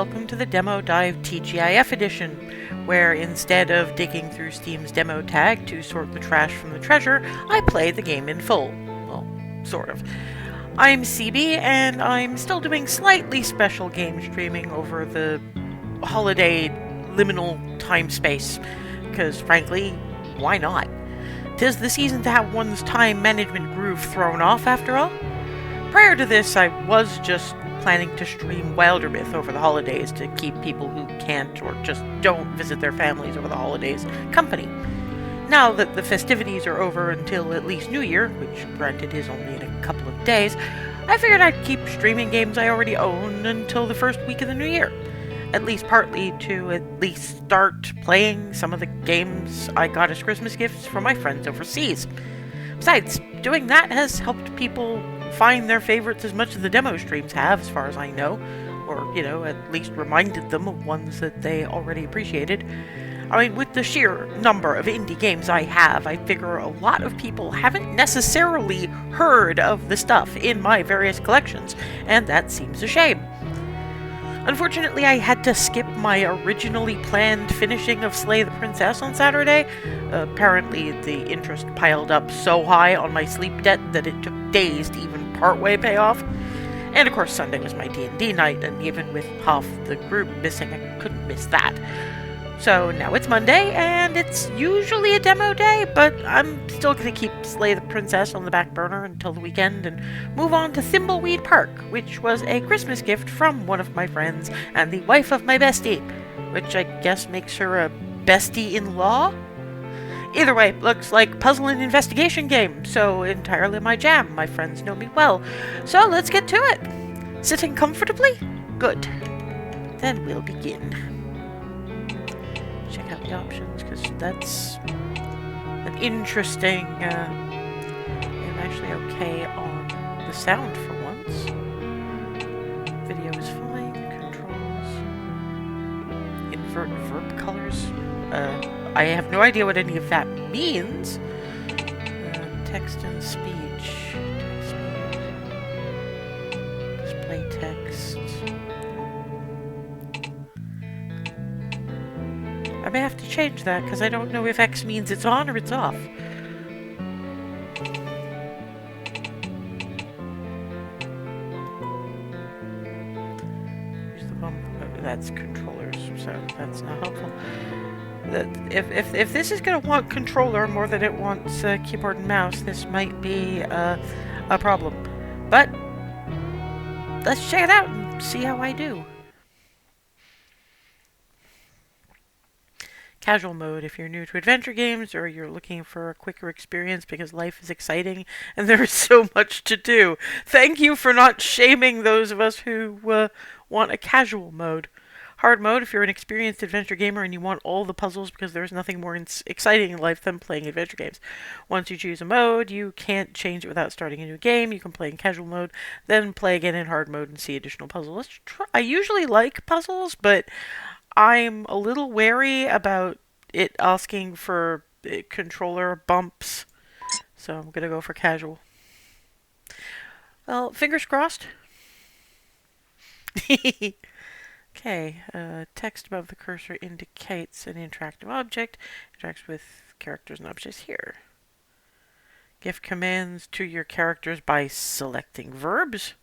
welcome to the Demo Dive TGIF edition, where instead of digging through Steam's demo tag to sort the trash from the treasure, I play the game in full. Well, sort of. I'm CB, and I'm still doing slightly special game streaming over the holiday liminal time space, because frankly, why not? 'Tis the season to have one's time management groove thrown off, after all. Prior to this, I was just planning to stream Wilder Myth over the holidays to keep people who can't or just don't visit their families over the holidays company. Now that the festivities are over until at least New Year, which granted is only in a couple of days, I figured I'd keep streaming games I already own until the first week of the new year. At least partly to at least start playing some of the games I got as Christmas gifts from my friends overseas. Besides, doing that has helped people find their favorites as much as the demo streams have, as far as I know. Or, at least reminded them of ones that they already appreciated. I mean, with the sheer number of indie games I have, I figure a lot of people haven't necessarily heard of the stuff in my various collections, and that seems a shame. Unfortunately, I had to skip my originally planned finishing of Slay the Princess on Saturday. Apparently, the interest piled up so high on my sleep debt that it took days to even partway pay off. And of course, Sunday was my D&D night, and even with half the group missing, I couldn't miss that. So now it's Monday, and it's usually a demo day, but I'm still going to keep Slay the Princess on the back burner until the weekend and move on to Thimbleweed Park, which was a Christmas gift from one of my friends and the wife of my bestie, which I guess makes her a bestie-in-law? Either way, looks like puzzle and investigation game, so entirely my jam. My friends know me well. So let's get to it. Sitting comfortably? Good. Then we'll begin. Check out the options, because that's an interesting... I'm actually okay on the sound for once. Video is fine. Controls. Invert verb colors. I have no idea what any of that means. Text and speech. Display text. I may have to change that because I don't know if X means it's on or it's off. Here's the bump. That's controllers, so that's not helpful. If this is going to want controller more than it wants keyboard and mouse, this might be a problem. But let's check it out and see how I do. Casual mode if you're new to adventure games or you're looking for a quicker experience because life is exciting and there is so much to do. Thank you for not shaming those of us who want a casual mode. Hard mode if you're an experienced adventure gamer and you want all the puzzles because there's nothing more exciting in life than playing adventure games. Once you choose a mode, you can't change it without starting a new game. You can play in casual mode, then play again in hard mode and see additional puzzles. Let's try. I usually like puzzles, but I'm a little wary about it asking for controller bumps, so I'm going to go for casual. Well, fingers crossed. Okay, text above the cursor indicates an interactive object. Interacts with characters and objects here. Give commands to your characters by selecting verbs.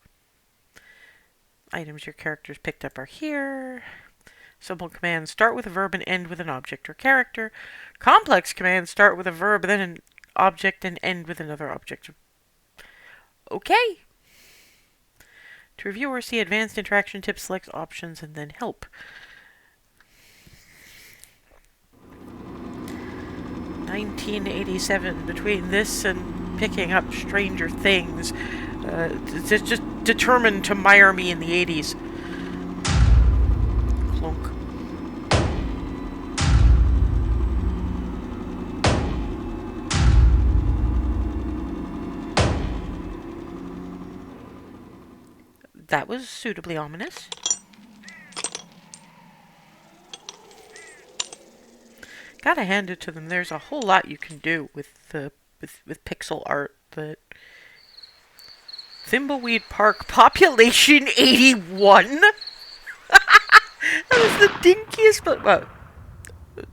Items your characters picked up are here. Simple commands start with a verb and end with an object or character. Complex commands start with a verb, then an object, and end with another object. Okay. To review or see advanced interaction tips, select options and then help. 1987. Between this and picking up Stranger Things, it's just determined to mire me in the 80s. Clunk. That was suitably ominous. Gotta hand it to them. There's a whole lot you can do with pixel art. That Thimbleweed Park, population 81. That was the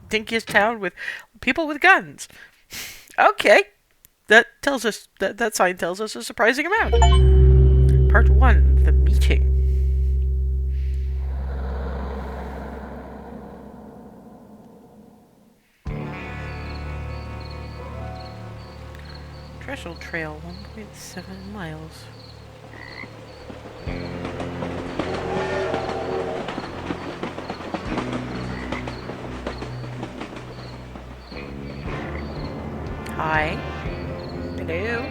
dinkiest town with people with guns. Okay. That tells us that sign tells us a surprising amount. Part 1, the meeting. Trestle Trail, 1.7 miles. Hi. Hello.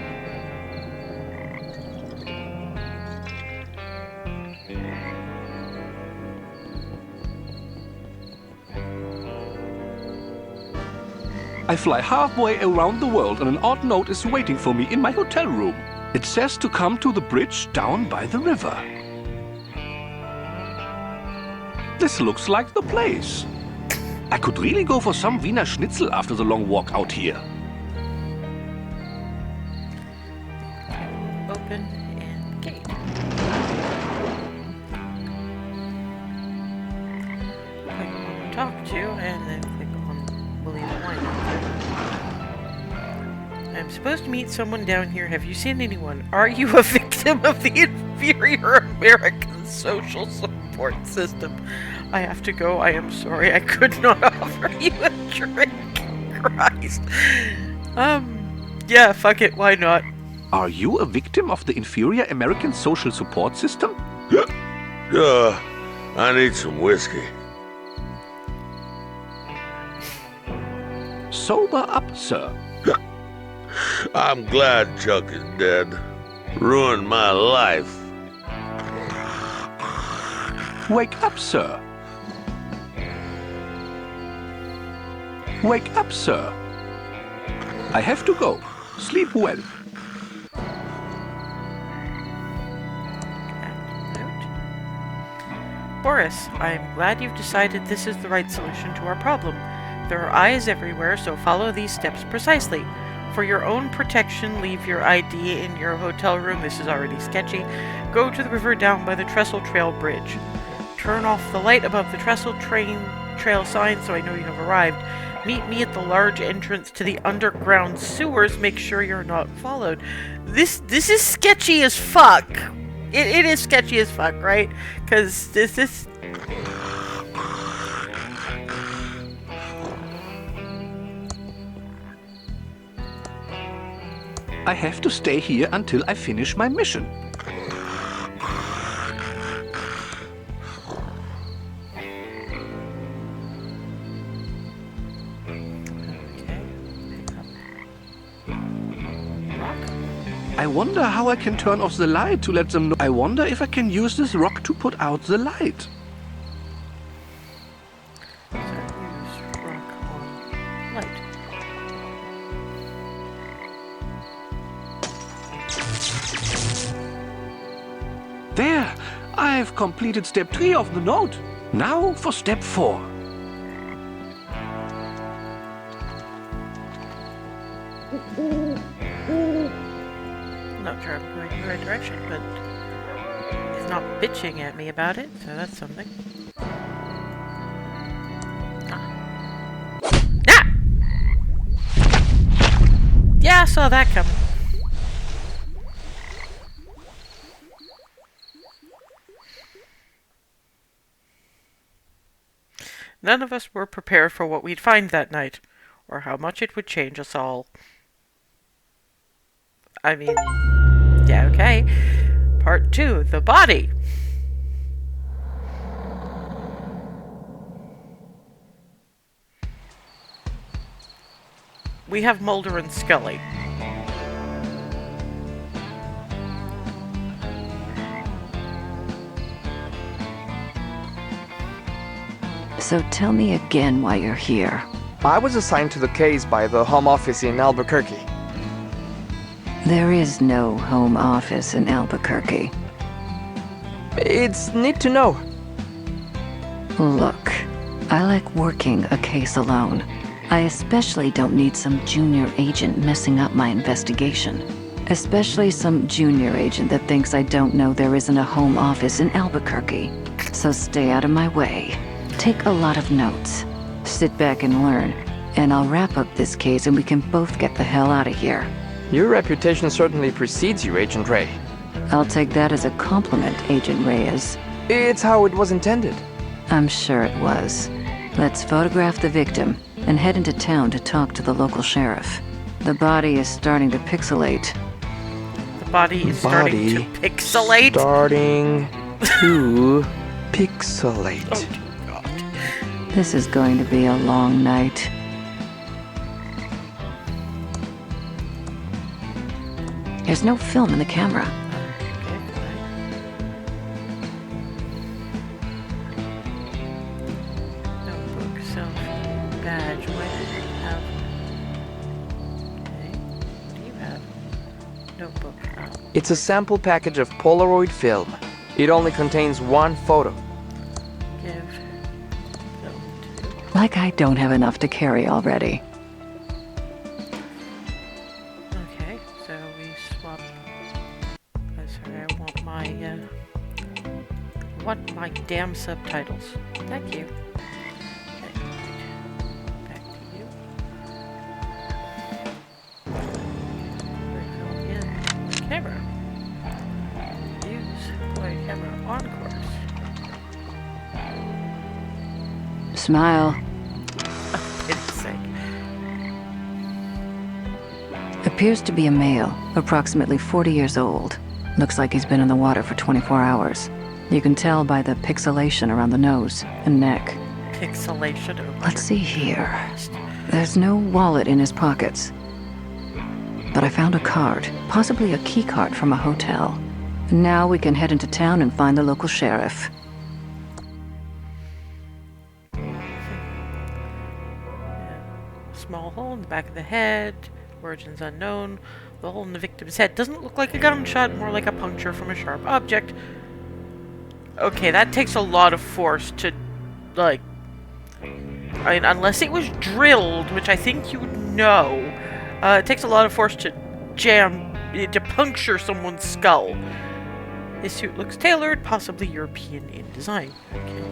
I fly halfway around the world and an odd note is waiting for me in my hotel room. It says to come to the bridge down by the river. This looks like the place. I could really go for some Wiener Schnitzel after the long walk out here. Open and gate. Click on talk to and then click on believe the wine. I'm supposed to meet someone down here. Have you seen anyone? Are you a victim of the inferior American social support system? I have to go. I am sorry. I could not offer you a drink. Christ. Yeah, fuck it. Why not? Are you a victim of the inferior American social support system? I need some whiskey. Sober up, sir. I'm glad Chuck is dead. Ruined my life. Wake up, sir. Wake up, sir. I have to go. Sleep well. Boris, I'm glad you've decided this is the right solution to our problem. There are eyes everywhere, so follow these steps precisely. For your own protection, leave your ID in your hotel room. This is already sketchy. Go to the river down by the Trestle Trail Bridge. Turn off the light above the Trestle Trail sign so I know you have arrived. Meet me at the large entrance to the underground sewers. Make sure you're not followed. This is sketchy as fuck. It is sketchy as fuck, right? Because this is... I have to stay here until I finish my mission. I wonder how I can turn off the light to let them know. I wonder if I can use this rock to put out the light. So use rock on light. There! I've completed step 3 of the note. Now for step 4. Not sure I'm going in the right direction, but it's not bitching at me about it, so that's something. Ah! Yeah, I saw that coming. None of us were prepared for what we'd find that night, or how much it would change us all. I mean, yeah, okay. Part 2, the body. We have Mulder and Scully. So tell me again why you're here. I was assigned to the case by the Home Office in Albuquerque. There is no home office in Albuquerque. It's neat to know. Look, I like working a case alone. I especially don't need some junior agent messing up my investigation. Especially some junior agent that thinks I don't know there isn't a home office in Albuquerque. So stay out of my way. Take a lot of notes. Sit back and learn. And I'll wrap up this case and we can both get the hell out of here. Your reputation certainly precedes you, Agent Ray. I'll take that as a compliment, Agent Reyes. It's how it was intended. I'm sure it was. Let's photograph the victim and head into town to talk to the local sheriff. The body is starting to pixelate. The body is starting to pixelate? Starting to pixelate. Oh, dear God. This is going to be a long night. There's no film in the camera. Notebook, selfie, badge. What do you have? Okay. What do you have? Notebook. Oh. It's a sample package of Polaroid film. It only contains one photo. Give film to. Like I don't have enough to carry already. Okay, so we swap. Sorry, I want my damn subtitles. Thank you. Okay, right. Back to you. Film in camera. Use play camera on course. Smile. For pity's sake. Appears to be a male, approximately 40 years old. Looks like he's been in the water for 24 hours. You can tell by the pixelation around the nose and neck. Pixelation. Oh, Let's see here. Christ. There's no wallet in his pockets. But I found a card, possibly a key card from a hotel. Now we can head into town and find the local sheriff. Small hole in the back of the head. Origins unknown. The hole in the victim's head doesn't look like a gunshot, more like a puncture from a sharp object. Okay, that takes a lot of force to, like... I mean, unless it was drilled, which I think you would know, it takes a lot of force to to puncture someone's skull. His suit looks tailored, possibly European in design. Okay.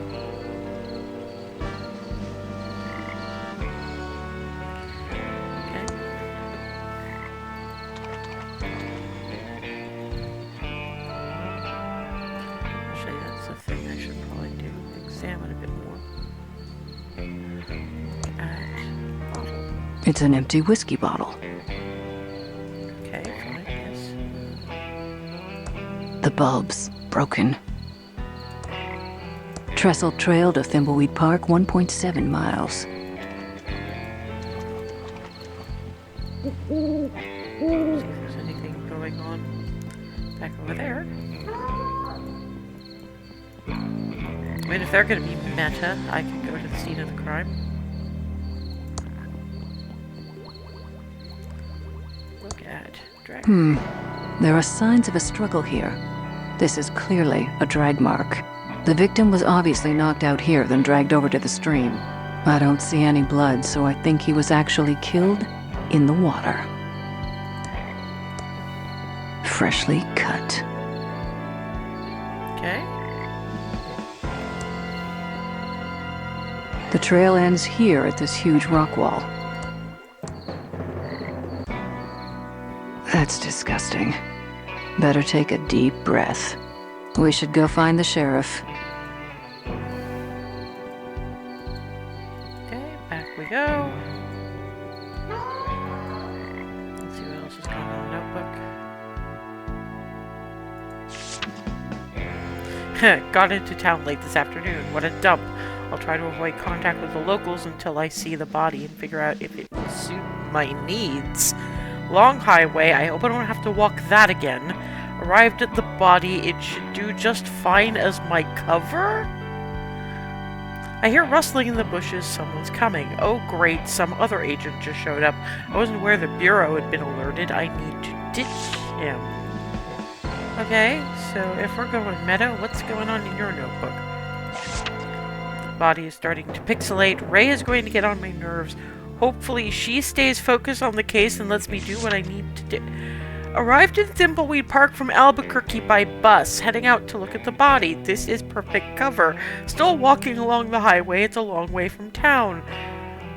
Examine a bit more. And bottle. It's an empty whiskey bottle. Okay, fine, yes. The bulb's broken. Trestle Trail to Thimbleweed Park, 1.7 miles. See if there's anything going on back over there. I mean, if they're going to be meta, I could go to the scene of the crime. Look at drag. There are signs of a struggle here. This is clearly a drag mark. The victim was obviously knocked out here, then dragged over to the stream. I don't see any blood, so I think he was actually killed in the water. Freshly cut. Okay. The trail ends here at this huge rock wall. That's disgusting. Better take a deep breath. We should go find the sheriff. Okay, back we go. Let's see what else is going on in the notebook. Got into town late this afternoon. What a dump. I'll try to avoid contact with the locals until I see the body and figure out if it will suit my needs. Long highway, I hope I don't have to walk that again. Arrived at the body, it should do just fine as my cover? I hear rustling in the bushes, someone's coming. Oh great, some other agent just showed up. I wasn't aware the bureau had been alerted. I need to ditch him. Okay, so if we're going meta, what's going on in your notebook? Body is starting to pixelate. Ray is going to get on my nerves. Hopefully she stays focused on the case and lets me do what I need to do. Arrived in Thimbleweed Park from Albuquerque by bus, heading out to look at the body. This is perfect cover. Still walking along the highway, it's a long way from town.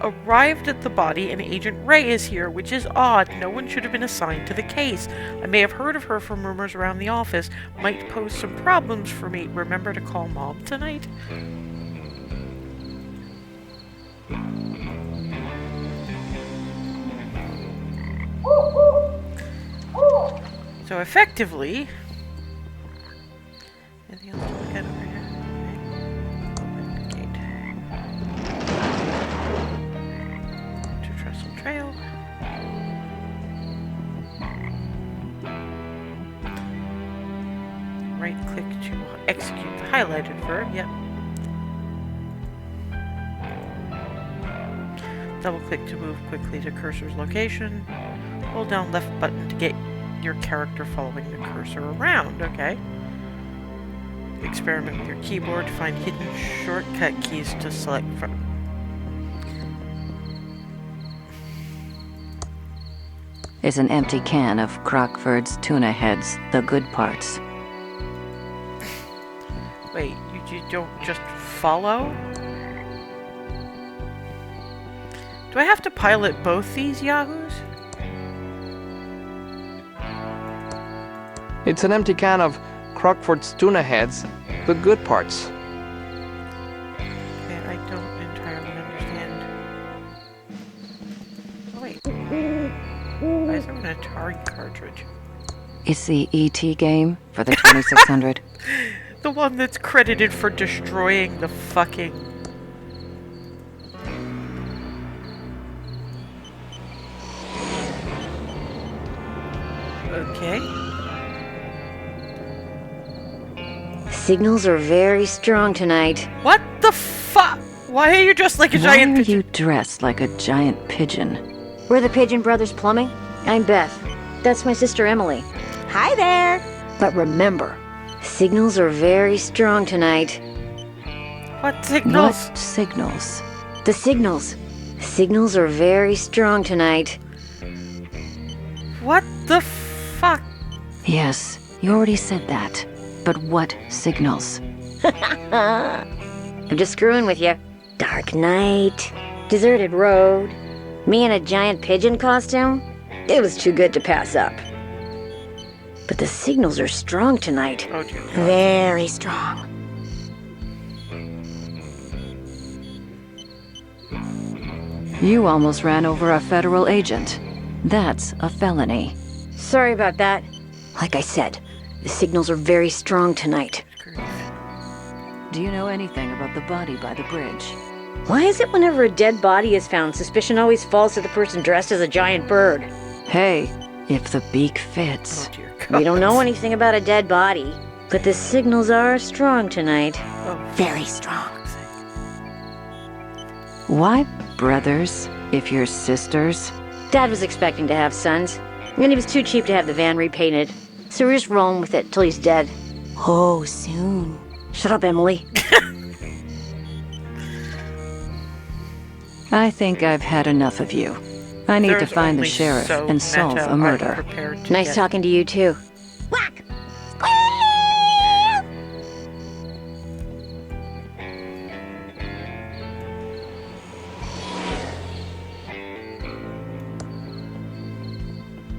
Arrived at the body and Agent Ray is here, which is odd. No one should have been assigned to the case. I may have heard of her from rumors around the office. Might pose some problems for me. Remember to call Mom tonight? So effectively, anything else to look at over here? Okay. Open the gate. To Trestle Trail. Right click to execute the highlighted verb. Yep. Double click to move quickly to cursor's location. Hold down left button to get your character following the cursor around. Okay. Experiment with your keyboard to find hidden shortcut keys to select from. Is an empty can of Crockford's tuna heads, the good parts. Wait, you don't just follow? Do I have to pilot both these yahoos? It's an empty can of Crockford's tuna heads, the good parts. Okay, I don't entirely understand. Oh wait. Why is there an Atari cartridge? It's the ET game for the 2600. The one that's credited for destroying the fucking... Okay. Signals are very strong tonight. What the fuck? Why are you dressed like a Why giant are pigeon? you dressed like a giant pigeon? We're the Pigeon Brothers Plumbing. I'm Beth. That's my sister Emily. Hi there. But remember, signals are very strong tonight. What signals? What signals? The signals. Signals are very strong tonight. What the fuck? Yes, you already said that. But what signals? I'm just screwing with you. Dark night, deserted road, me in a giant pigeon costume. It was too good to pass up. But the signals are strong tonight. Oh dear God. Very strong. You almost ran over a federal agent. That's a felony. Sorry about that. Like I said, the signals are very strong tonight. Do you know anything about the body by the bridge? Why is it whenever a dead body is found, suspicion always falls to the person dressed as a giant bird? Hey, if the beak fits. Oh dear God. We don't know anything about a dead body, but the signals are strong tonight. Oh, Very strong. fuck's sake. Why brothers if you're sisters? Dad was expecting to have sons, and he was too cheap to have the van repainted. So we're just rolling with it till he's dead. Oh, soon. Shut up, Emily. I think I've had enough of you. I need to There's find the only sheriff so and solve meta a I'm murder. prepared to Nice get. talking to you, too. Whack!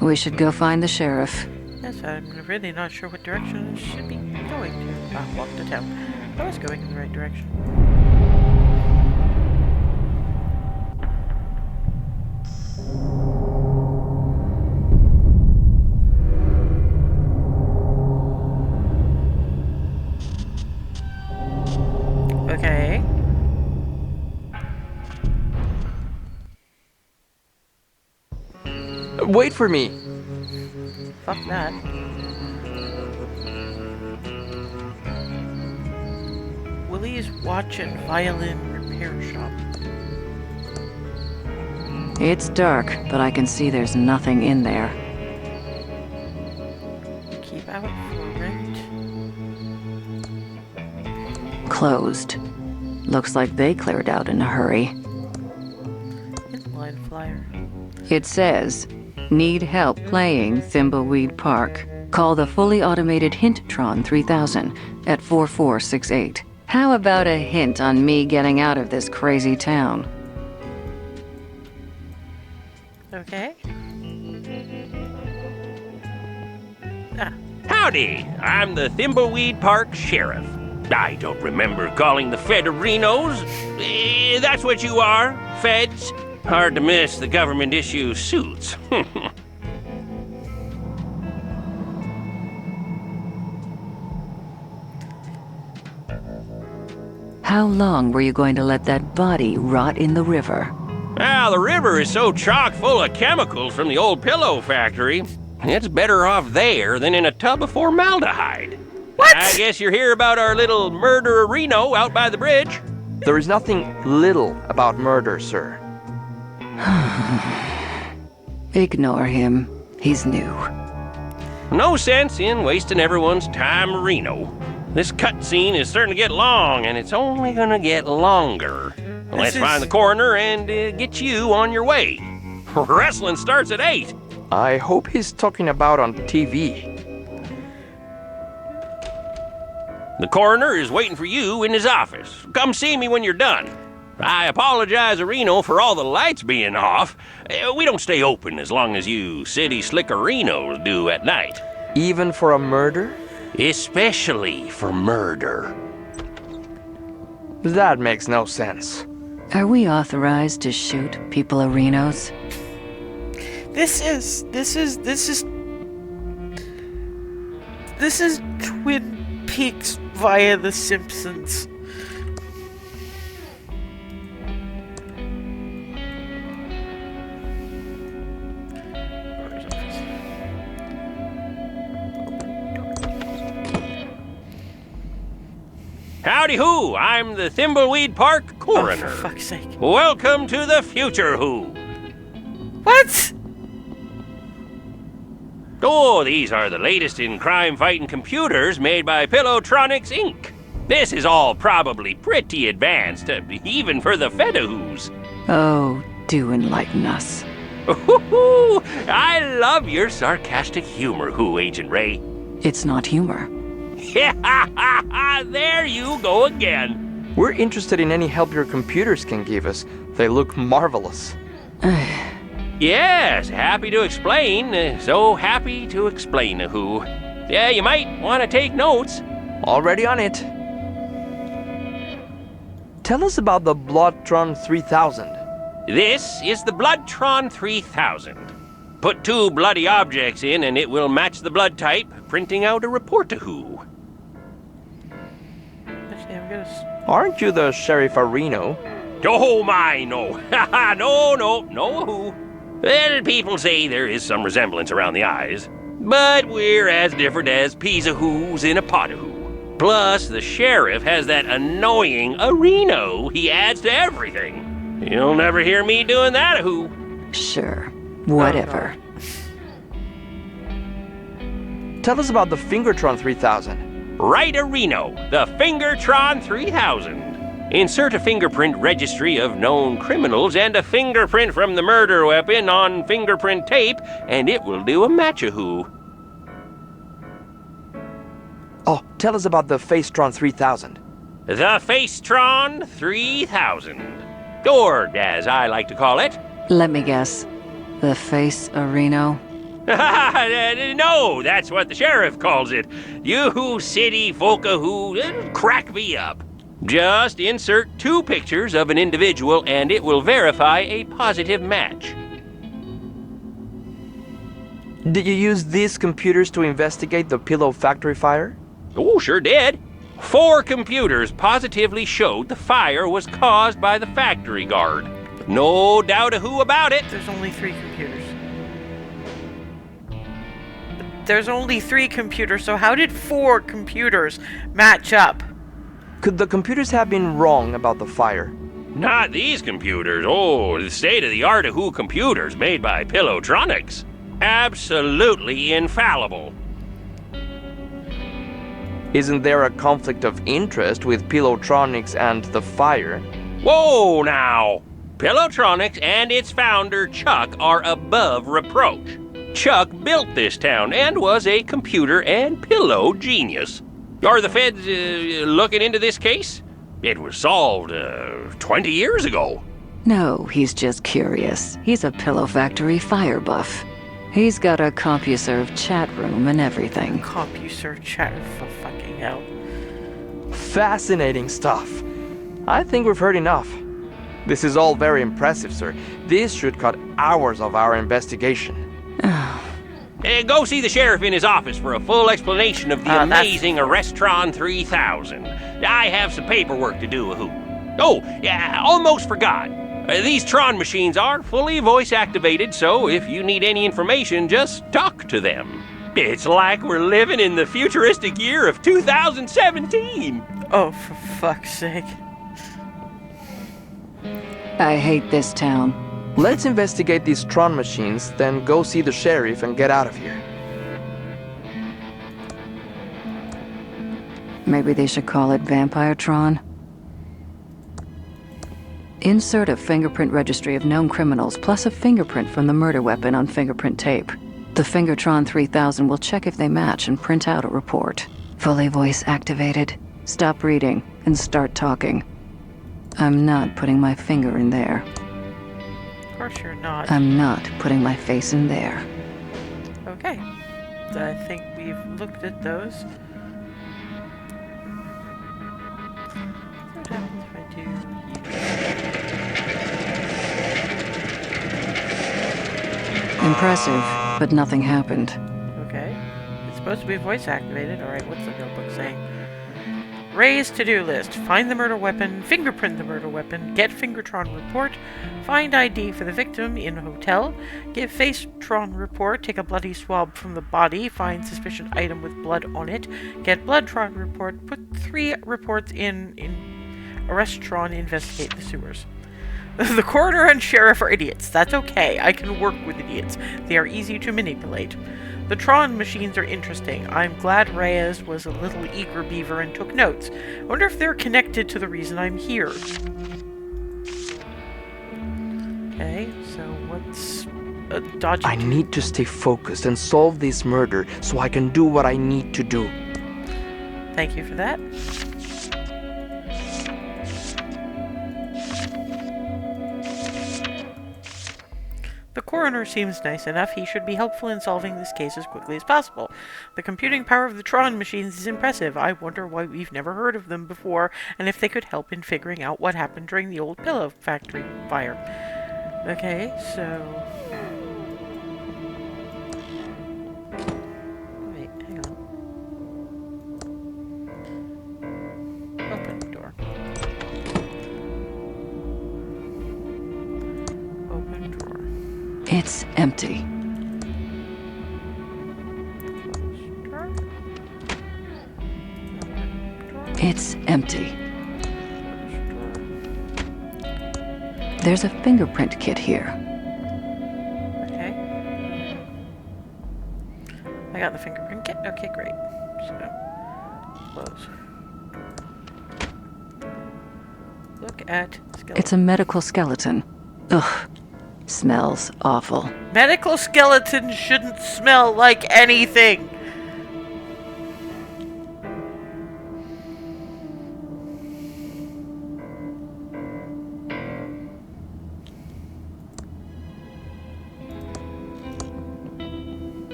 We should go find the sheriff. Yes, I'm really not sure what direction I should be going to. Walk to town. I was going in the right direction. Okay. Wait for me. Fuck that. Willie's Watch and Violin Repair Shop. It's dark, but I can see there's nothing in there. Keep out for rent. Closed. Looks like they cleared out in a hurry. Inline fly flyer. It says, need help playing Thimbleweed Park. Call the fully automated Hinttron 3000 at 4468. How about a hint on me getting out of this crazy town? Okay. Howdy, I'm the Thimbleweed Park Sheriff. I don't remember calling the Federinos. That's what you are, feds. Hard to miss the government-issue suits. How long were you going to let that body rot in the river? Well, the river is so chock full of chemicals from the old pillow factory. It's better off there than in a tub of formaldehyde. What? I guess you're here about our little murder-reno out by the bridge. There is nothing little about murder, sir. Ignore him. He's new. No sense in wasting everyone's time, Reno. This cutscene is starting to get long, and it's only gonna get longer. Let's find the coroner and get you on your way. Wrestling starts at 8. I hope he's talking about on TV. The coroner is waiting for you in his office. Come see me when you're done. I apologize, Reno, for all the lights being off. We don't stay open as long as you city slickerinos do at night. Even for a murder? Especially for murder. That makes no sense. Are we authorized to shoot people arenos? This is Twin Peaks via The Simpsons. Howdy who, I'm the Thimbleweed Park coroner. Oh, for fuck's sake. Welcome to the future who. What? Oh, these are the latest in crime-fighting computers made by Pillowtronics, Inc. This is all probably pretty advanced, even for the Fedahoos. Oh, do enlighten us. Ooh, I love your sarcastic humor, Who, Agent Ray. It's not humor. There you go again. We're interested in any help your computers can give us. They look marvelous. Yes, happy to explain. So happy to explain, Who. Yeah, you might want to take notes. Already on it. Tell us about the Bloodtron 3000. This is the Bloodtron 3000. Put 2 bloody objects in and it will match the blood type, printing out a report to Who. Actually, I'm gonna... Aren't you the Sheriff Reno? Oh my, no. no, Who. Well, people say there is some resemblance around the eyes, but we're as different as peas of who's in a pot of who. Plus, the sheriff has that annoying Reno he adds to everything. You'll never hear me doing that, Who. Sure. Whatever. Tell us about the Fingertron 3000. Right, Reno, the Fingertron 3000. Insert a fingerprint registry of known criminals and a fingerprint from the murder weapon on fingerprint tape, and it will do a match-a-who. Oh, tell us about the Facetron 3000. The Facetron 3000. Or, as I like to call it... Let me guess. The face Reno? No, that's what the sheriff calls it. You city folka who crack me up. Just insert 2 pictures of an individual and it will verify a positive match. Did you use these computers to investigate the pillow factory fire? Oh, sure did. 4 computers positively showed the fire was caused by the factory guard. No doubt a who about it. There's only 3 computers. There's only 3 computers, so how did 4 computers match up? Could the computers have been wrong about the fire? Not these computers. Oh, the state-of-the-art Who computers made by Pillowtronics. Absolutely infallible. Isn't there a conflict of interest with Pillowtronics and the fire? Whoa, now! Pillowtronics and its founder, Chuck, are above reproach. Chuck built this town and was a computer and pillow genius. Are the feds looking into this case? It was solved 20 years ago. No, he's just curious. He's a Pillow Factory fire buff. He's got a CompuServe chat room and everything. CompuServe chat for fucking hell. Fascinating stuff. I think we've heard enough. This is all very impressive, sir. This should cut hours of our investigation. Go see the sheriff in his office for a full explanation of the amazing Arrestron 3000. I have some paperwork to do. Oh, yeah, almost forgot. These Tron machines are fully voice-activated, so if you need any information, just talk to them. It's like we're living in the futuristic year of 2017. Oh, for fuck's sake. I hate this town. Let's investigate these Tron machines, then go see the sheriff and get out of here. Maybe they should call it Vampire Tron. Insert a fingerprint registry of known criminals plus a fingerprint from the murder weapon on fingerprint tape. The Fingertron 3000 will check if they match and print out a report. Fully voice activated. Stop reading and start talking. I'm not putting my finger in there. Of course you're not. I'm not putting my face in there. Okay. I think we've looked at those. What happens if I do Impressive, but nothing happened. Okay. It's supposed to be voice activated. Alright, what's the notebook saying? Ray's to-do list. Find the murder weapon, fingerprint the murder weapon, get Fingertron report, find ID for the victim in hotel, give Facetron report, take a bloody swab from the body, find suspicious item with blood on it, get Bloodtron report, put 3 reports in Arrestron, investigate the sewers. The coroner and sheriff are idiots. That's okay. I can work with idiots. They are easy to manipulate. The Tron machines are interesting. I'm glad Reyes was a little eager beaver and took notes. I wonder if they're connected to the reason I'm here. Okay, so what's a dodgy... I need to stay focused and solve this murder so I can do what I need to do. Thank you for that. The coroner seems nice enough. He should be helpful in solving this case as quickly as possible. The computing power of the Tron machines is impressive. I wonder why we've never heard of them before, and if they could help in figuring out what happened during the old Pillow Factory fire. Okay, so... Wait, hang on. Open the door. Open drawer. It's empty. It's empty. There's a fingerprint kit here. Okay. I got the fingerprint kit. Okay, great. So, close. Look at skeleton. It's a medical skeleton. Ugh. Smells awful. Medical skeletons shouldn't smell like anything.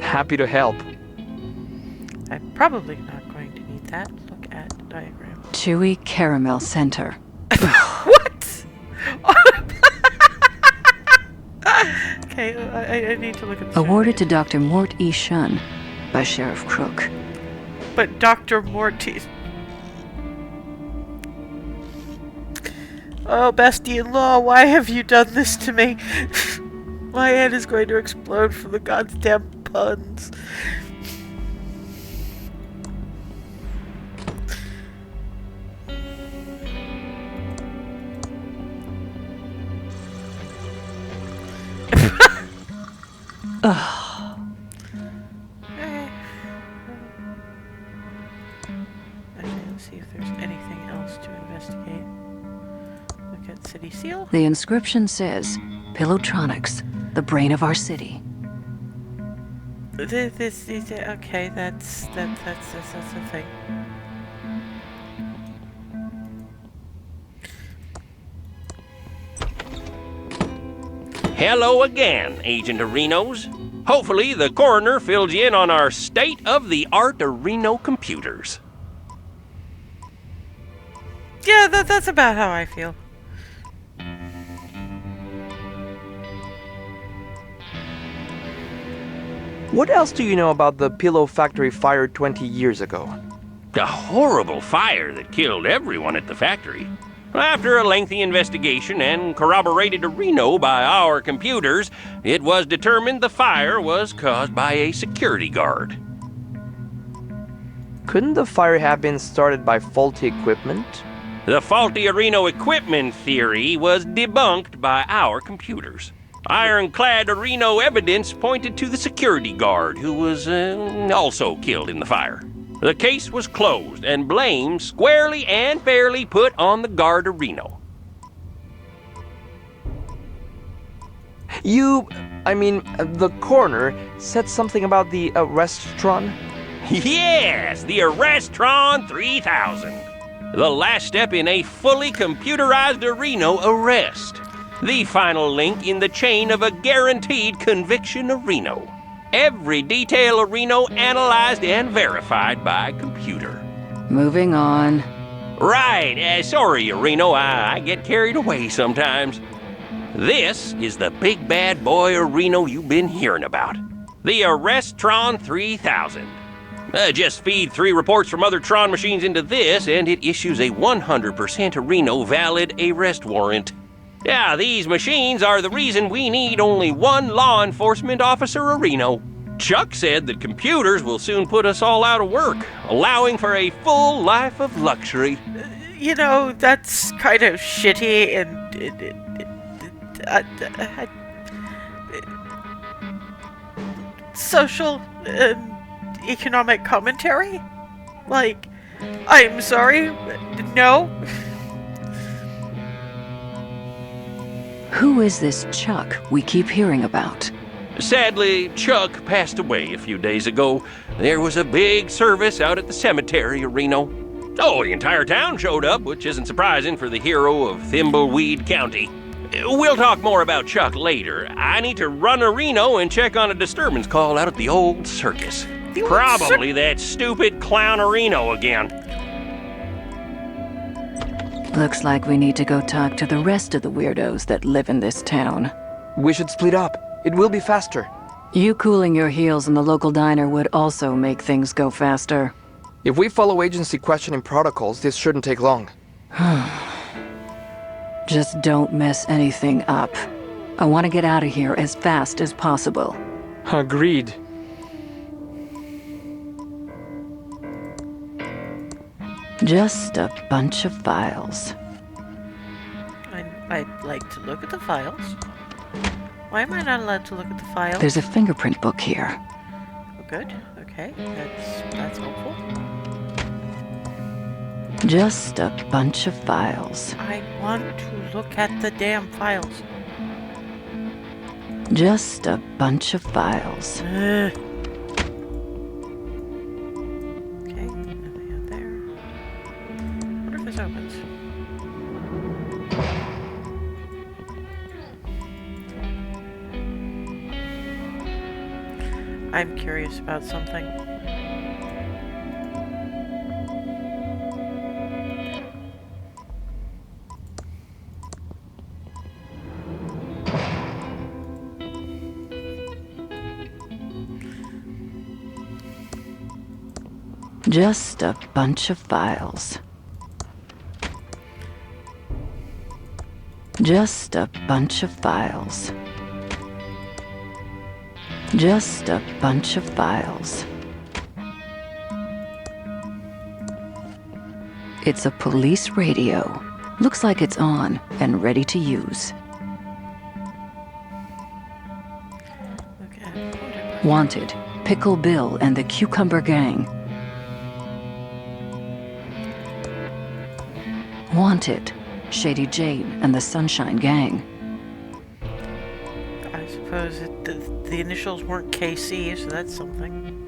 Happy to help. I'm probably not going to need that. Look at the diagram. Chewy caramel center. What? Okay, I need to look at the Awarded to Dr. Mort E. Shun by Sheriff Crook. But Dr. Morty... Oh, bestie-in-law, why have you done this to me? My head is going to explode from the goddamn puns. Ugh. Actually, let's see if there's anything else to investigate. Look at City Seal. The inscription says, Pillowtronics, the brain of our city. This is okay. That's a thing. Hello again, Agent Arenos. Hopefully the coroner filled you in on our state-of-the-art Areno computers. Yeah, that's about how I feel. What else do you know about the pillow factory fire 20 years ago? A horrible fire that killed everyone at the factory. After a lengthy investigation and corroborated to Reno by our computers, it was determined the fire was caused by a security guard. Couldn't the fire have been started by faulty equipment? The faulty Reno equipment theory was debunked by our computers. Ironclad Reno evidence pointed to the security guard, who was also killed in the fire. The case was closed and blame squarely and fairly put on the guard of Reno. The coroner said something about the Arrestron? Yes, the Arrestron 3000. The last step in a fully computerized Reno arrest. The final link in the chain of a guaranteed conviction of Reno. Every detail of Reno analyzed and verified by computer. Moving on. Right, sorry, Reno, I get carried away sometimes. This is the big bad boy of Reno you've been hearing about. The Arrestron 3000. Just feed 3 reports from other Tron machines into this, and it issues a 100% Reno valid arrest warrant. Yeah, these machines are the reason we need only 1 law enforcement officer of Reno. Chuck said that computers will soon put us all out of work, allowing for a full life of luxury. You know, that's kind of shitty and... social economic commentary? Like, I'm sorry, no? Who is this Chuck we keep hearing about? Sadly, Chuck passed away a few days ago. There was a big service out at the cemetery of Reno. Oh, the entire town showed up, which isn't surprising for the hero of Thimbleweed County. We'll talk more about Chuck later. I need to run to Reno and check on a disturbance call out at the old circus. Probably that stupid clown Reno again. Looks like we need to go talk to the rest of the weirdos that live in this town. We should split up. It will be faster. You cooling your heels in the local diner would also make things go faster. If we follow agency questioning protocols, this shouldn't take long. Just don't mess anything up. I want to get out of here as fast as possible. Agreed. Just a bunch of files. I'd like to look at the files. Why am I not allowed to look at the files? There's a fingerprint book here. Oh, good. Okay, that's helpful. Just a bunch of files. I want to look at the damn files. Just a bunch of files. Okay, nothing out there. Wonder if this opens. I'm curious about something. Just a bunch of files. Just a bunch of files. Just a bunch of files. It's a police radio. Looks like it's on and ready to use. Okay. Wanted, Pickle Bill and the Cucumber Gang. Wanted, Shady Jane and the Sunshine Gang. I suppose the initials weren't KC, so that's something.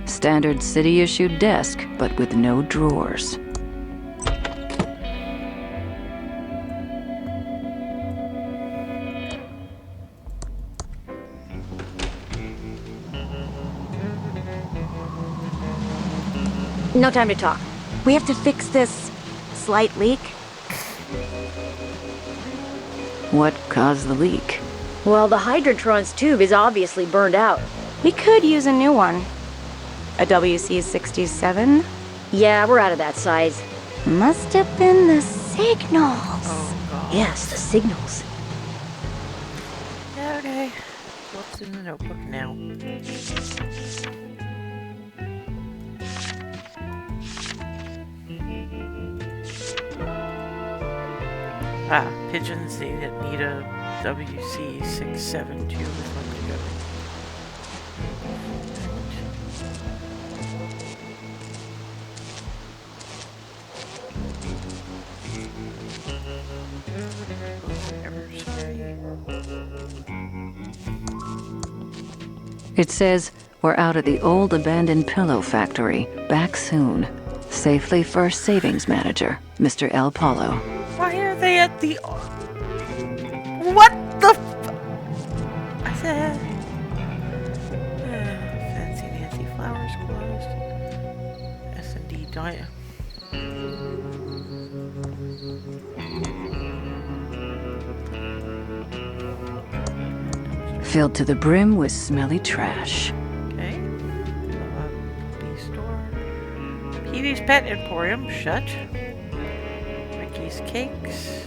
Standard city-issued desk, but with no drawers. No time to talk. We have to fix this slight leak. What caused the leak? Well, the Hydrotron's tube is obviously burned out. We could use a new one. A WC-67? Yeah, we're out of that size. Must have been the signals. Oh, God. Yes, the signals. Yeah, okay. What's in the notebook now? Pigeons need a WC672 with one to go. It says, we're out at the old abandoned pillow factory. Back soon. Safely First Savings Manager, Mr. L. Paulo. Why are they at the... What the I said... Fancy Nancy Flowers closed. S&D Diet. Filled to the brim with smelly trash. Okay. Puppy store. Petey's Pet Emporium, shut. Ricky's Cakes.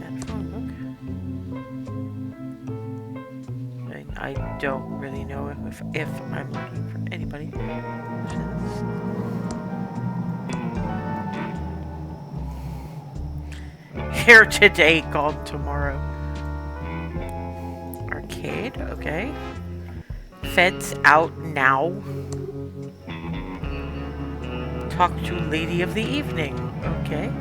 And phone book. I don't really know if I'm looking for anybody. Here today, gone tomorrow. Arcade, okay. Feds out now. Talk to Lady of the Evening, okay.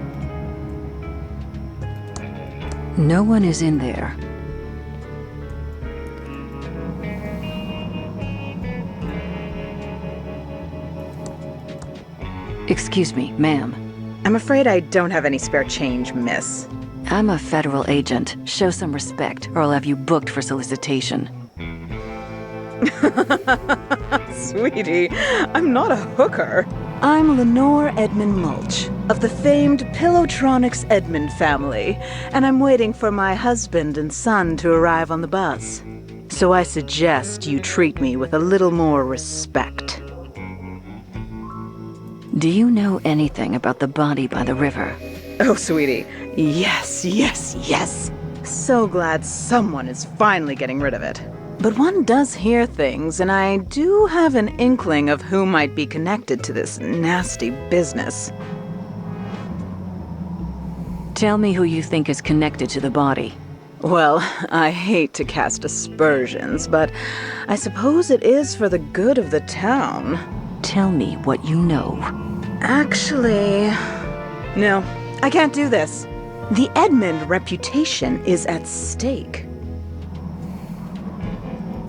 No one is in there. Excuse me, ma'am. I'm afraid I don't have any spare change, miss. I'm a federal agent. Show some respect, or I'll have you booked for solicitation. Sweetie, I'm not a hooker. I'm Lenore Edmund Mulch, of the famed Pillowtronics Edmund family, and I'm waiting for my husband and son to arrive on the bus. So I suggest you treat me with a little more respect. Do you know anything about the body by the river? Oh, sweetie, yes. So glad someone is finally getting rid of it. But one does hear things, and I do have an inkling of who might be connected to this nasty business. Tell me who you think is connected to the body. Well, I hate to cast aspersions, but I suppose it is for the good of the town. Tell me what you know. Actually, no, I can't do this. The Edmund reputation is at stake.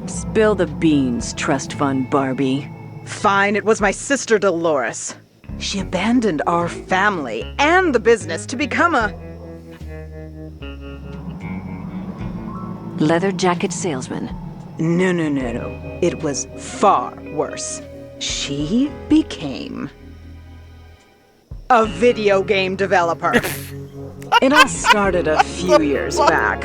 Spill the beans, trust fund Barbie. Fine, it was my sister Dolores. She abandoned our family and the business to become a... Leather jacket salesman. No. It was far worse. She became... a video game developer. It all started a few years back.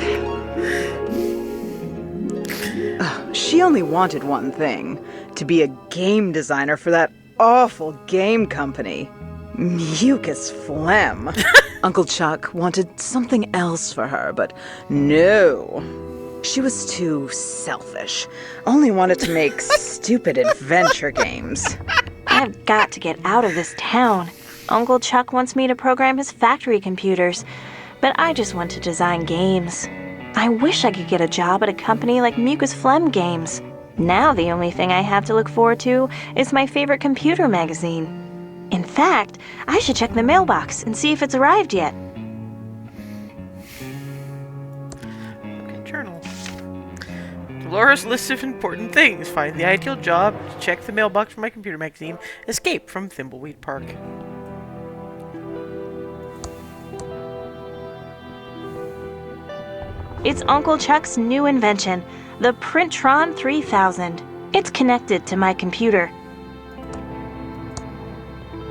She only wanted one thing, to be a game designer for that awful game company. Mucus phlegm. Uncle Chuck wanted something else for her, but no. She was too selfish. Only wanted to make stupid adventure games. I've got to get out of this town. Uncle Chuck wants me to program his factory computers, but I just want to design games. I wish I could get a job at a company like Mucus Phlegm Games. Now the only thing I have to look forward to is my favorite computer magazine. In fact, I should check the mailbox and see if it's arrived yet. Okay, journal. Dolores' list of important things. Find the ideal job, check the mailbox for my computer magazine, escape from Thimbleweed Park. It's Uncle Chuck's new invention, the Printron 3000. It's connected to my computer.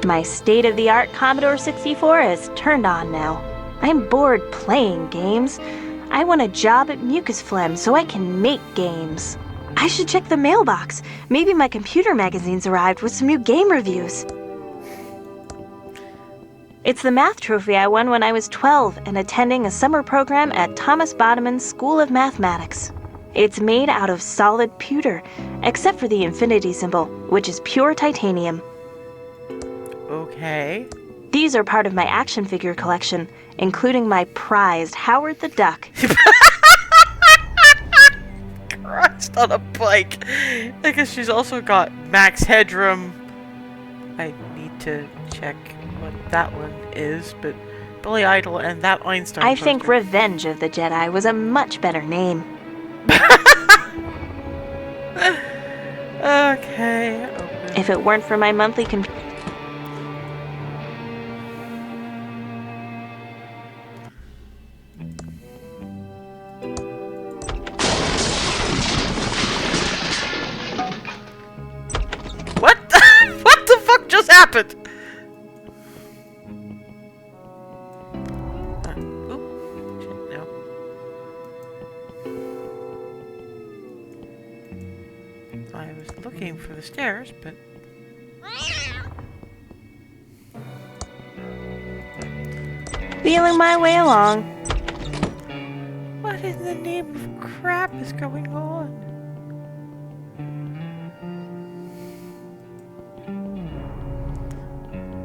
My state-of-the-art Commodore 64 is turned on now. I'm bored playing games. I want a job at Mucus Phlegm so I can make games. I should check the mailbox. Maybe my computer magazine's arrived with some new game reviews. It's the math trophy I won when I was 12 and attending a summer program at Thomas Bodeman's School of Mathematics. It's made out of solid pewter, except for the infinity symbol, which is pure titanium. Okay. These are part of my action figure collection, including my prized Howard the Duck. Christ on a bike. I guess she's also got Max Headroom. I need to check what that one is, but Billy Idol and that Einstein I think poster. Revenge of the Jedi was a much better name. Okay. Open. If it weren't for my monthly What? What the fuck just happened? Oop. Shit, no. I was looking for the stairs, but... feeling my way along. What in the name of crap is going on?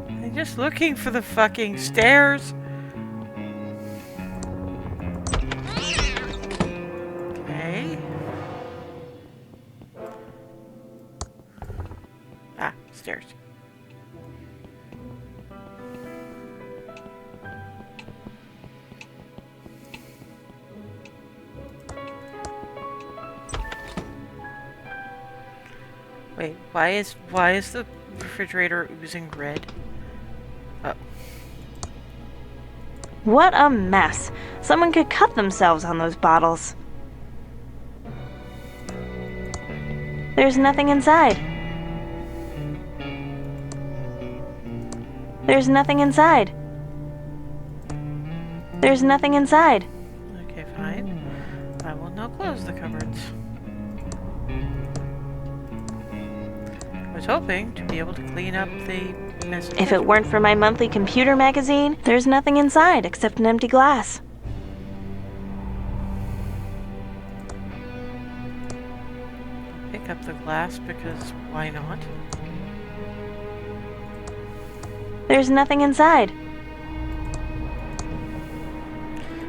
I'm just looking for the fucking stairs. Okay. Ah, stairs. Wait, why is the refrigerator oozing red? Oh. What a mess. Someone could cut themselves on those bottles. There's nothing inside. There's nothing inside. There's nothing inside. Okay, fine. I will now close the cupboards. I was hoping to be able to clean up the mess. If it weren't for my monthly computer magazine, there's nothing inside except an empty glass. Pick up the glass because why not? There's nothing inside.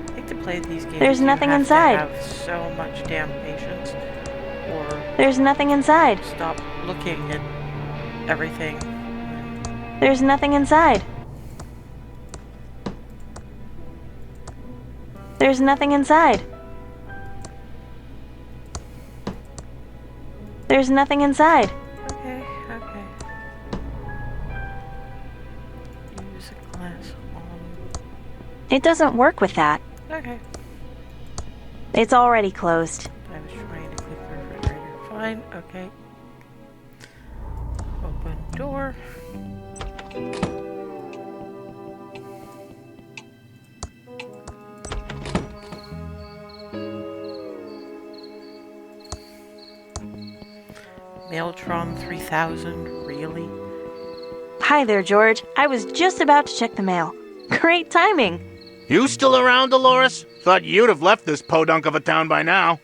I think to play these games, There's nothing inside. You have to have so much damn patience, or There's nothing inside. stop looking at everything. There's nothing inside. There's nothing inside. There's nothing inside. Okay, okay. Use a glass on. It doesn't work with that. Okay. It's already closed. I was trying to click the refrigerator. Fine, okay. Open door. Mailtron 3000, really? Hi there, George. I was just about to check the mail. Great timing. You still around, Dolores? Thought you'd have left this podunk of a town by now.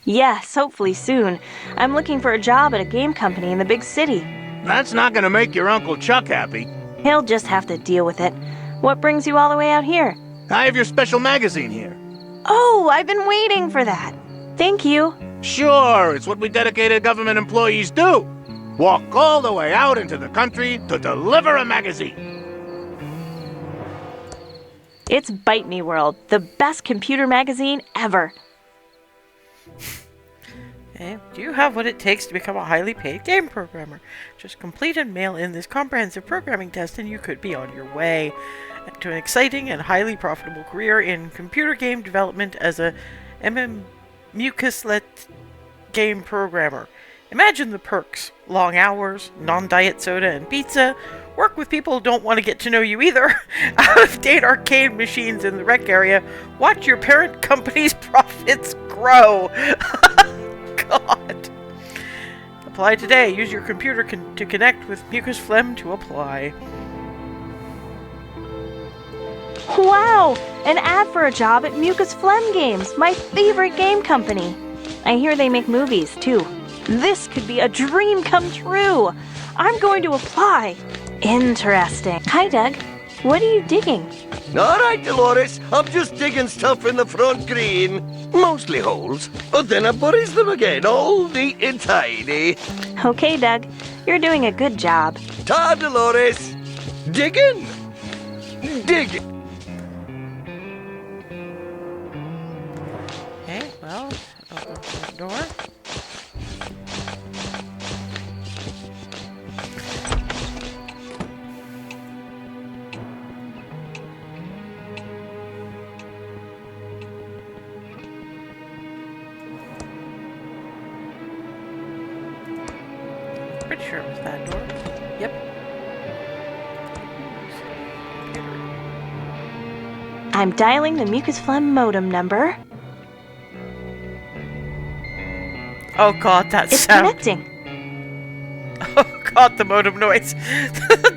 Yes, hopefully soon. I'm looking for a job at a game company in the big city. That's not gonna make your Uncle Chuck happy. He'll just have to deal with it. What brings you all the way out here? I have your special magazine here. Oh, I've been waiting for that. Thank you. Sure, it's what we dedicated government employees do. Walk all the way out into the country to deliver a magazine. It's Bite Me World, the best computer magazine ever. Okay. Do you have what it takes to become a highly paid game programmer? Just complete and mail in this comprehensive programming test and you could be on your way to an exciting and highly profitable career in computer game development as a mucuslet game programmer. Imagine the perks: long hours, non-diet soda and pizza, work with people who don't want to get to know you either, out-of-date arcade machines in the rec area, watch your parent company's profits grow. God. Apply today. Use your computer to connect with Mucus Phlegm to apply. Wow! An ad for a job at Mucus Phlegm Games, my favorite game company. I hear they make movies, too. This could be a dream come true. I'm going to apply. Interesting. Hi, Doug. What are you digging? All right, Dolores. I'm just digging stuff in the front green. Mostly holes. But then I buries them again, all neat and tidy. Okay, Doug. You're doing a good job. Ta, Dolores. Digging. Digging. Okay, well, open the door. Pretty sure it was that door. Yep. I'm dialing the Mucus Phlegm modem number. Oh god, that It's sound. connecting. Oh god, the modem noise.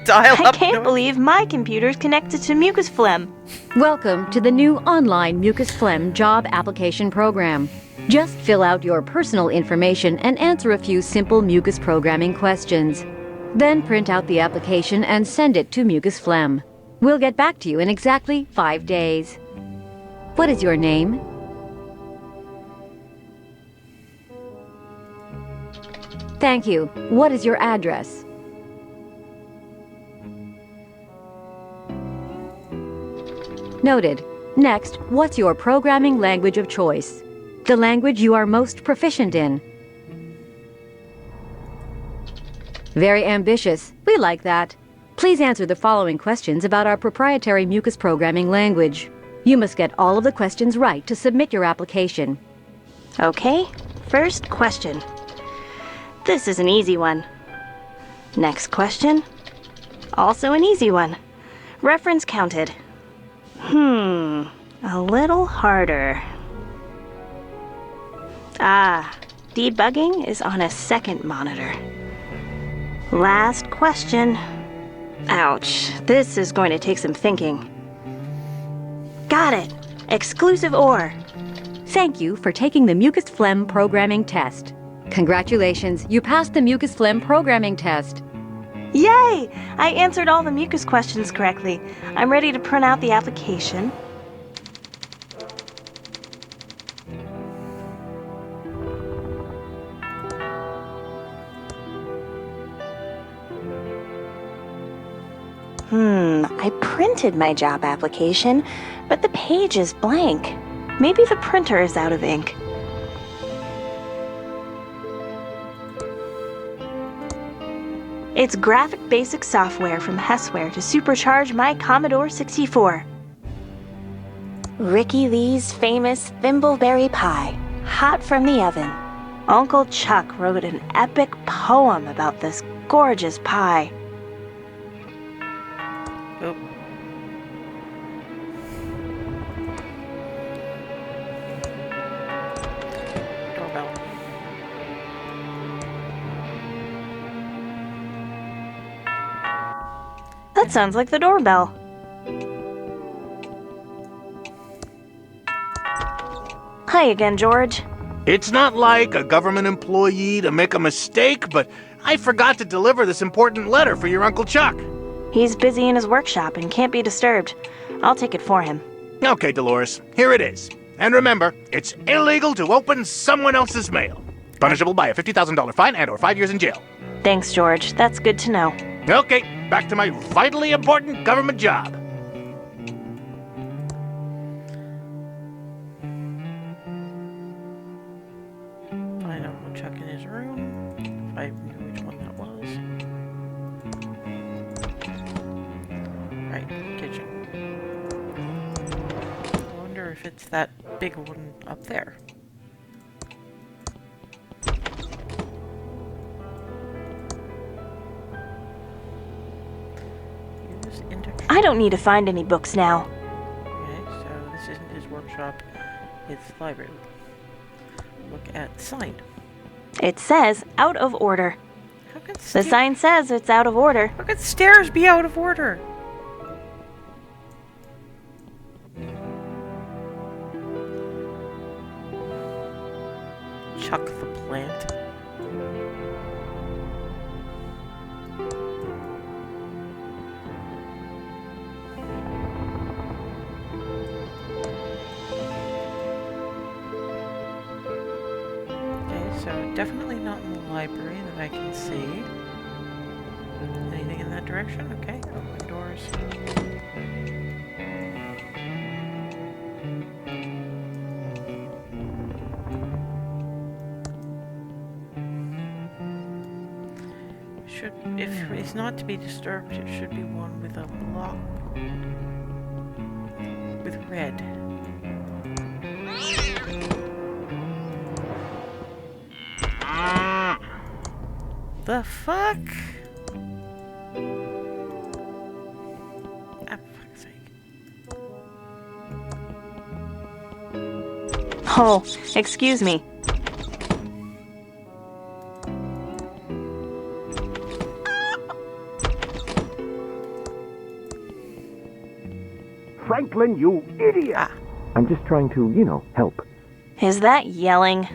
Dial I up can't noise. believe my computer's connected to Mucus Phlegm. Welcome to the new online Mucus Phlegm job application program. Just fill out your personal information and answer a few simple mucus programming questions. Then print out the application and send it to Mucus Phlegm. We'll get back to you in exactly 5 days. What is your name? Thank you. What is your address? Noted. Next, what's your programming language of choice? The language you are most proficient in. Very ambitious. We like that. Please answer the following questions about our proprietary mucus programming language. You must get all of the questions right to submit your application. Okay, first question. This is an easy one. Next question. Also an easy one. Reference counted. A little harder. Debugging is on a second monitor. Last question. Ouch, this is going to take some thinking. Got it. Exclusive OR. Thank you for taking the Mucus Phlegm programming test. Congratulations, you passed the Mucus Phlegm programming test. Yay! I answered all the mucus questions correctly. I'm ready to print out the application. I printed my job application, but the page is blank. Maybe the printer is out of ink. It's graphic basic software from Hessware to supercharge my Commodore 64. Ricky Lee's famous Thimbleberry Pie, hot from the oven. Uncle Chuck wrote an epic poem about this gorgeous pie. Oh. Doorbell. That sounds like the doorbell. Hi again, George. It's not like a government employee to make a mistake, but I forgot to deliver this important letter for your Uncle Chuck. He's busy in his workshop and can't be disturbed. I'll take it for him. Okay, Dolores, here it is. And remember, it's illegal to open someone else's mail. Punishable by a $50,000 fine and/or 5 years in jail. Thanks, George. That's good to know. Okay, back to my vitally important government job. Find Uncle Chuck in his room. If I knew which one that was. Right, kitchen. I wonder if it's that big one up there. I don't need to find any books now. Okay, so this isn't his workshop, it's the library. Look at the sign. It says out of order. How could The sign says it's out of order. How could stairs be out of order? Chuck the plant. So definitely not in the library that I can see. Anything in that direction? Okay, open doors. Should, if it's not to be disturbed, it should be one with a block with red. The fuck? Ah, for fuck's sake. Oh, excuse me. Franklin, you idiot! Ah. I'm just trying to, help. Is that yelling?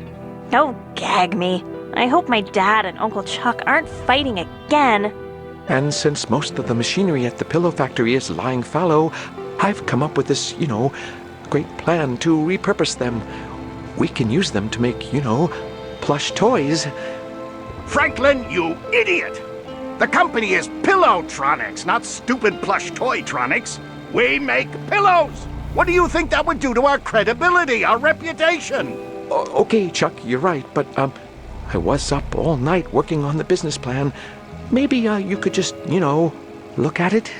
Don't gag me. I hope my dad and Uncle Chuck aren't fighting again. And since most of the machinery at the pillow factory is lying fallow, I've come up with this, great plan to repurpose them. We can use them to make, plush toys. Franklin, you idiot! The company is Pillowtronics, not stupid plush toytronics. We make pillows! What do you think that would do to our credibility, our reputation? Okay, Chuck, you're right, but, I was up all night working on the business plan. Maybe, you could just, look at it?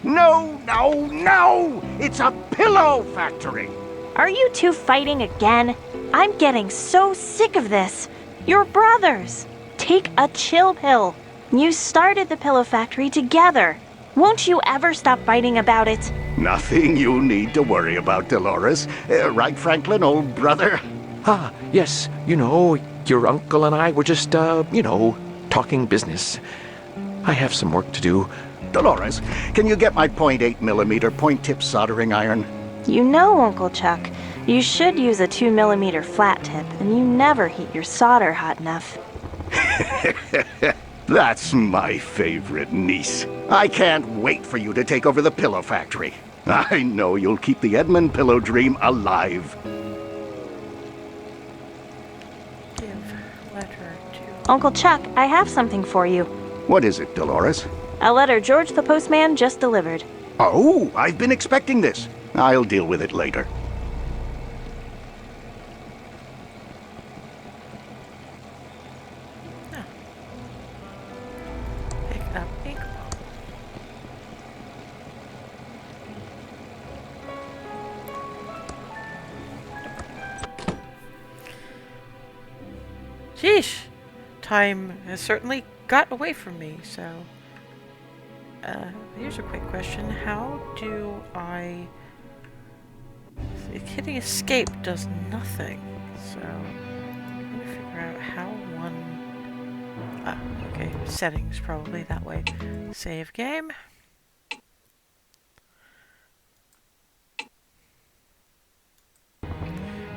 No, no, no! It's a pillow factory! Are you two fighting again? I'm getting so sick of this. You're brothers. Take a chill pill. You started the pillow factory together. Won't you ever stop fighting about it? Nothing you need to worry about, Dolores. Right, Franklin, old brother? Ah, yes, your uncle and I were just, talking business. I have some work to do. Dolores, can you get my .8mm point-tip soldering iron? You know, Uncle Chuck, you should use a 2mm flat tip, and you never heat your solder hot enough. That's my favorite niece. I can't wait for you to take over the pillow factory. I know you'll keep the Edmund pillow dream alive. Give letter to... Uncle Chuck, I have something for you. What is it, Dolores? A letter George the postman just delivered. Oh, I've been expecting this. I'll deal with it later. Pick up ink bottle. Sheesh! Time has certainly got away from me, so... here's a quick question. How do I... Hitting escape does nothing, so... I'm trying to figure out how one... Ah, okay, settings probably that way. Save game.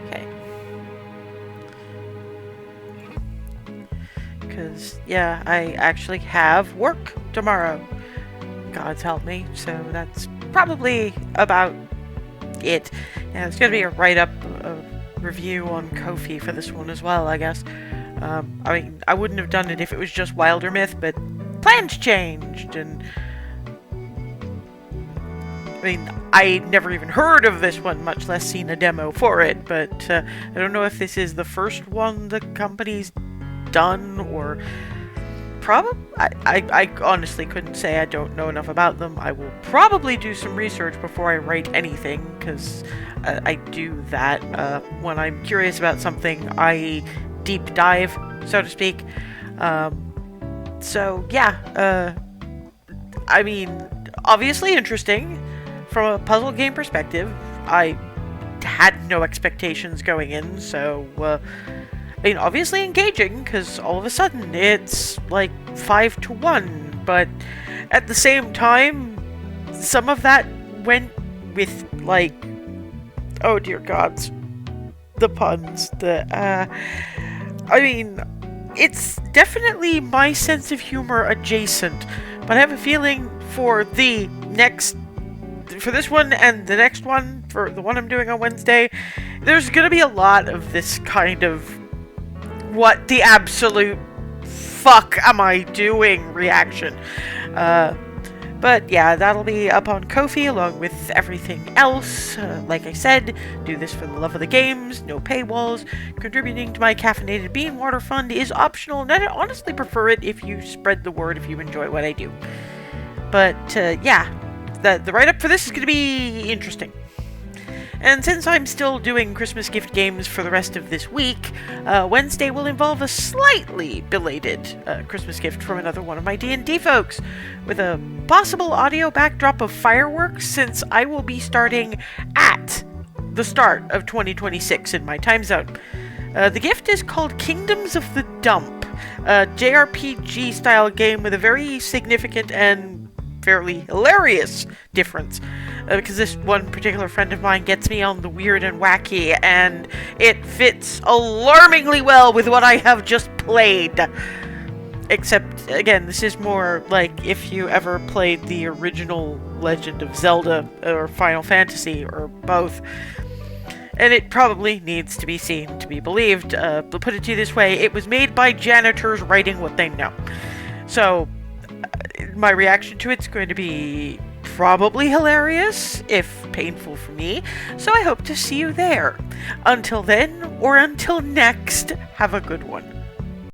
Okay. Because, yeah, I actually have work tomorrow. God's help me, so that's probably about it. Yeah, there's going to be a write-up, review on Ko-fi for this one as well, I guess. I mean, I wouldn't have done it if it was just Wilder Myth, but plans changed, and I mean, I never even heard of this one, much less seen a demo for it, but I don't know if this is the first one the company's done, or probably. I honestly couldn't say. I don't know enough about them. I will probably do some research before I write anything, because I do that. When I'm curious about something, I deep dive, so to speak. So, yeah. I mean, obviously interesting. From a puzzle game perspective, I had no expectations going in, so, I mean, obviously engaging, because all of a sudden it's like 5-1, but at the same time, some of that went with, like, oh dear gods, the puns, I mean, it's definitely my sense of humor adjacent, but I have a feeling for this one and the next one, for the one I'm doing on Wednesday, there's gonna be a lot of this kind of what the absolute fuck am I doing reaction. But yeah, that'll be up on Ko-fi along with everything else. Like I said, do this for the love of the games, no paywalls. Contributing to my Caffeinated Bean Water Fund is optional, and I honestly prefer it if you spread the word if you enjoy what I do. But yeah, the write-up for this is going to be interesting. And since I'm still doing Christmas gift games for the rest of this week, Wednesday will involve a slightly belated Christmas gift from another one of my D&D folks, with a possible audio backdrop of fireworks, since I will be starting at the start of 2026 in my time zone. The gift is called Kingdoms of the Dump, a JRPG-style game with a very significant and fairly hilarious difference, because this one particular friend of mine gets me on the weird and wacky, and it fits alarmingly well with what I have just played. Except, again, this is more like if you ever played the original Legend of Zelda or Final Fantasy, or both. And it probably needs to be seen to be believed. But put it to you this way, it was made by janitors writing what they know. So, my reaction to it's going to be probably hilarious, if painful for me, so I hope to see you there. Until then, or until next, have a good one.